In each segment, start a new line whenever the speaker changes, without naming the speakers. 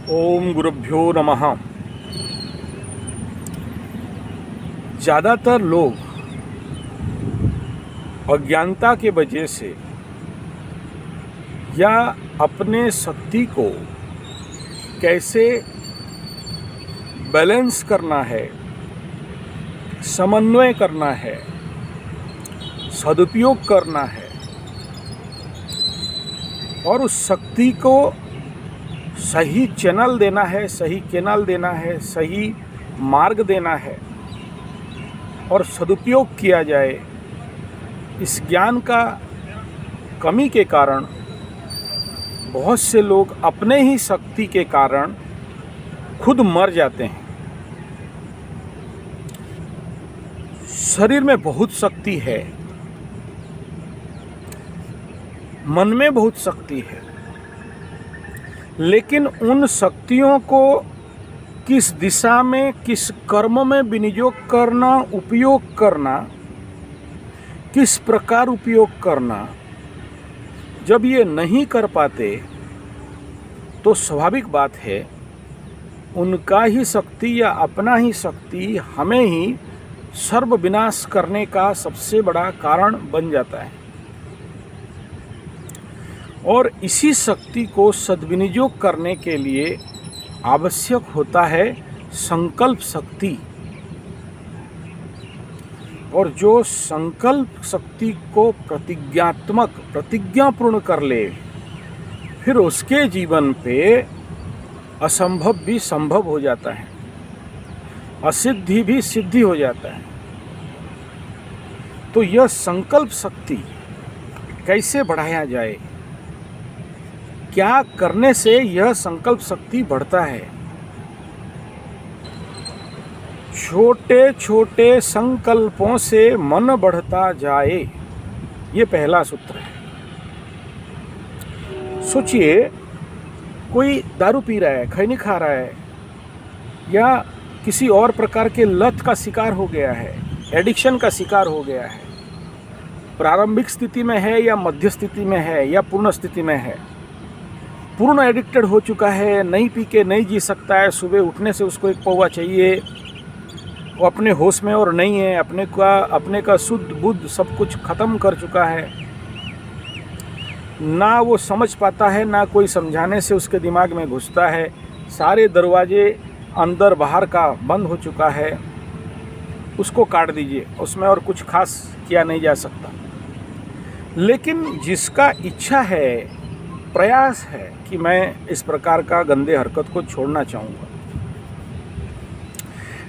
ओम गुरुभ्यो नमः। ज़्यादातर लोग अज्ञानता के वजह से या अपने शक्ति को कैसे बैलेंस करना है, समन्वय करना है, सदुपयोग करना है और उस शक्ति को सही चैनल देना है, सही कैनल देना है, सही मार्ग देना है और सदुपयोग किया जाए, इस ज्ञान का कमी के कारण बहुत से लोग अपने ही शक्ति के कारण खुद मर जाते हैं। शरीर में बहुत शक्ति है, मन में बहुत शक्ति है, लेकिन उन शक्तियों को किस दिशा में, किस कर्म में विनियोग करना, उपयोग करना, किस प्रकार उपयोग करना, जब ये नहीं कर पाते तो स्वाभाविक बात है उनका ही शक्ति या अपना ही शक्ति हमें ही सर्वविनाश करने का सबसे बड़ा कारण बन जाता है। और इसी शक्ति को सद्विनियोग करने के लिए आवश्यक होता है संकल्प शक्ति। और जो संकल्प शक्ति को प्रतिज्ञापूर्ण कर ले, फिर उसके जीवन पे असंभव भी संभव हो जाता है, असिद्धि भी सिद्धि हो जाता है। तो यह संकल्प शक्ति कैसे बढ़ाया जाए, क्या करने से यह संकल्प शक्ति बढ़ता है? छोटे छोटे संकल्पों से मन बढ़ता जाए, ये पहला सूत्र है। सोचिए, कोई दारू पी रहा है, खैनी खा रहा है या किसी और प्रकार के लत का शिकार हो गया है, एडिक्शन का शिकार हो गया है, प्रारंभिक स्थिति में है या मध्य स्थिति में है या पूर्ण स्थिति में है, पूर्ण एडिक्टेड हो चुका है, नहीं पी के नहीं जी सकता है, सुबह उठने से उसको एक पौवा चाहिए, वो अपने होश में और नहीं है, अपने का शुद्ध बुद्ध सब कुछ ख़त्म कर चुका है, ना वो समझ पाता है, ना कोई समझाने से उसके दिमाग में घुसता है, सारे दरवाजे अंदर बाहर का बंद हो चुका है, उसको काट दीजिए, उसमें और कुछ खास किया नहीं जा सकता। लेकिन जिसका इच्छा है, प्रयास है कि मैं इस प्रकार का गंदे हरकत को छोड़ना चाहूँगा,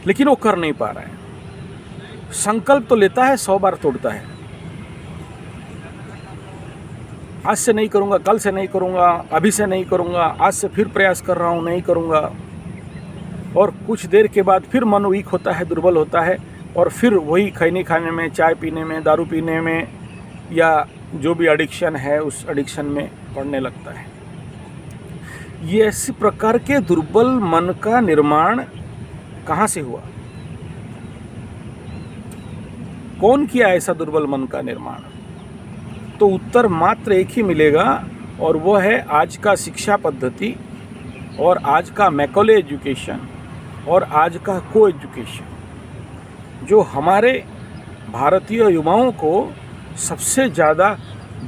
लेकिन वो कर नहीं पा रहा है। संकल्प तो लेता है, 100 बार तोड़ता है। आज से नहीं करूँगा, कल से नहीं करूँगा, अभी से नहीं करूँगा, आज से फिर प्रयास कर रहा हूँ, नहीं करूँगा। और कुछ देर के बाद फिर मन वीक होता है, दुर्बल होता है और फिर वही खैनी खाने में, चाय पीने में, दारू पीने में या जो भी एडिक्शन है उस एडिक्शन में पड़ने लगता है। ये इसी प्रकार के दुर्बल मन का निर्माण कहाँ से हुआ? कौन किया ऐसा दुर्बल मन का निर्माण? तो उत्तर मात्र एक ही मिलेगा और वो है आज का शिक्षा पद्धति और आज का मैकॉले एजुकेशन और आज का को एजुकेशन, जो हमारे भारतीय युवाओं को सबसे ज़्यादा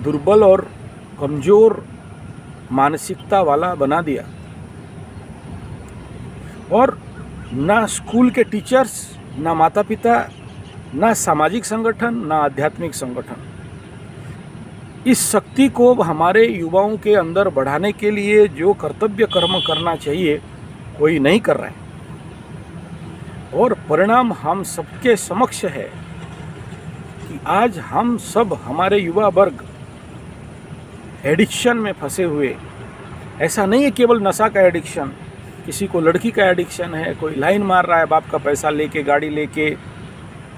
दुर्बल और कमज़ोर मानसिकता वाला बना दिया। और ना स्कूल के टीचर्स, ना माता पिता, ना सामाजिक संगठन, ना आध्यात्मिक संगठन इस शक्ति को हमारे युवाओं के अंदर बढ़ाने के लिए जो कर्तव्य कर्म करना चाहिए कोई नहीं कर रहा है। और परिणाम हम सबके समक्ष है कि आज हम सब, हमारे युवा वर्ग एडिक्शन में फंसे हुए। ऐसा नहीं है केवल नशा का एडिक्शन, किसी को लड़की का एडिक्शन है, कोई लाइन मार रहा है, बाप का पैसा लेके, गाड़ी लेके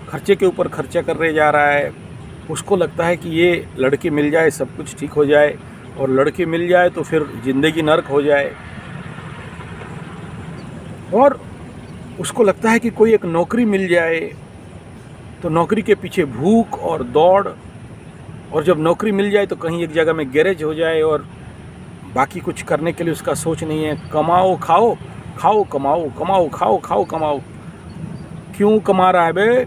खर्चे के ऊपर खर्चा कर रहे जा रहा है, उसको लगता है कि ये लड़की मिल जाए सब कुछ ठीक हो जाए, और लड़की मिल जाए तो फिर ज़िंदगी नर्क हो जाए। और उसको लगता है कि कोई एक नौकरी मिल जाए तो नौकरी के पीछे भूख और दौड़, और जब नौकरी मिल जाए तो कहीं एक जगह में गैरेज हो जाए और बाकी कुछ करने के लिए उसका सोच नहीं है। कमाओ खाओ, खाओ कमाओ, कमाओ खाओ, खाओ कमाओ। क्यों कमा रहा है बे?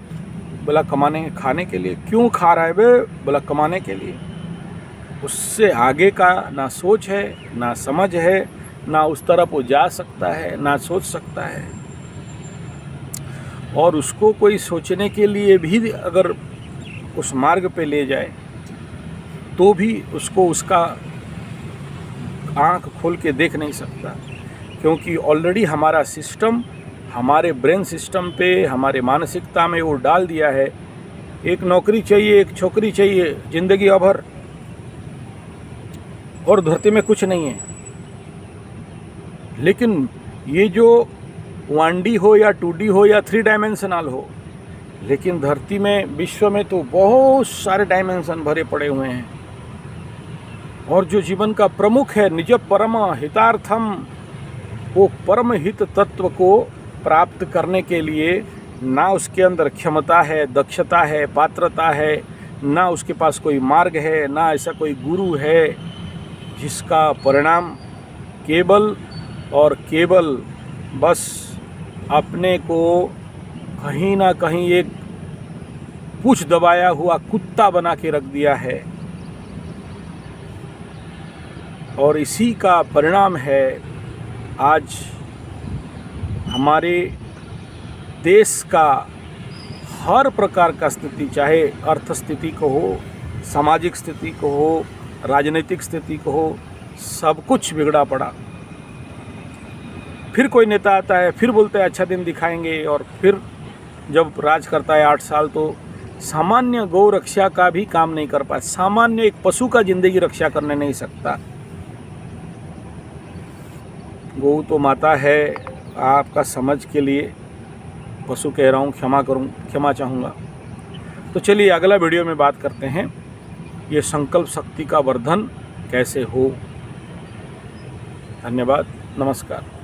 बोला कमाने खाने के लिए। क्यों खा रहा है बे? बोला कमाने के लिए। उससे आगे का ना सोच है, ना समझ है, ना उस तरफ वो जा सकता है, ना सोच सकता है। और उसको कोई सोचने के लिए भी अगर उस मार्ग पे ले जाए तो भी उसको उसका आँख खोल के देख नहीं सकता, क्योंकि ऑलरेडी हमारा सिस्टम हमारे ब्रेन सिस्टम पे, हमारे मानसिकता में वो डाल दिया है, एक नौकरी चाहिए, एक छोकरी चाहिए, ज़िंदगी अभर, और धरती में कुछ नहीं है। लेकिन ये जो 1D हो या 2D हो या 3 डायमेंशनल हो, लेकिन धरती में, विश्व में तो बहुत सारे डायमेंशन भरे पड़े हुए हैं। और जो जीवन का प्रमुख है, निज परम हितार्थम, वो परम हित तत्व को प्राप्त करने के लिए ना उसके अंदर क्षमता है, दक्षता है, पात्रता है, ना उसके पास कोई मार्ग है, ना ऐसा कोई गुरु है, जिसका परिणाम केवल और केवल बस अपने को कहीं ना कहीं एक पूंछ दबाया हुआ कुत्ता बना के रख दिया है। और इसी का परिणाम है आज हमारे देश का हर प्रकार का स्थिति, चाहे अर्थ स्थिति को हो, सामाजिक स्थिति को हो, राजनीतिक स्थिति को हो, सब कुछ बिगड़ा पड़ा। फिर कोई नेता आता है, फिर बोलते हैं अच्छा दिन दिखाएंगे, और फिर जब राज करता है 8 साल तो सामान्य गौ रक्षा का भी काम नहीं कर पाए। सामान्य एक पशु का जिंदगी रक्षा करने नहीं सकता। गौ तो माता है, आपका समझ के लिए पशु कह रहा हूँ, क्षमा चाहूँगा। तो चलिए अगला वीडियो में बात करते हैं, ये संकल्प शक्ति का वर्धन कैसे हो। धन्यवाद, नमस्कार।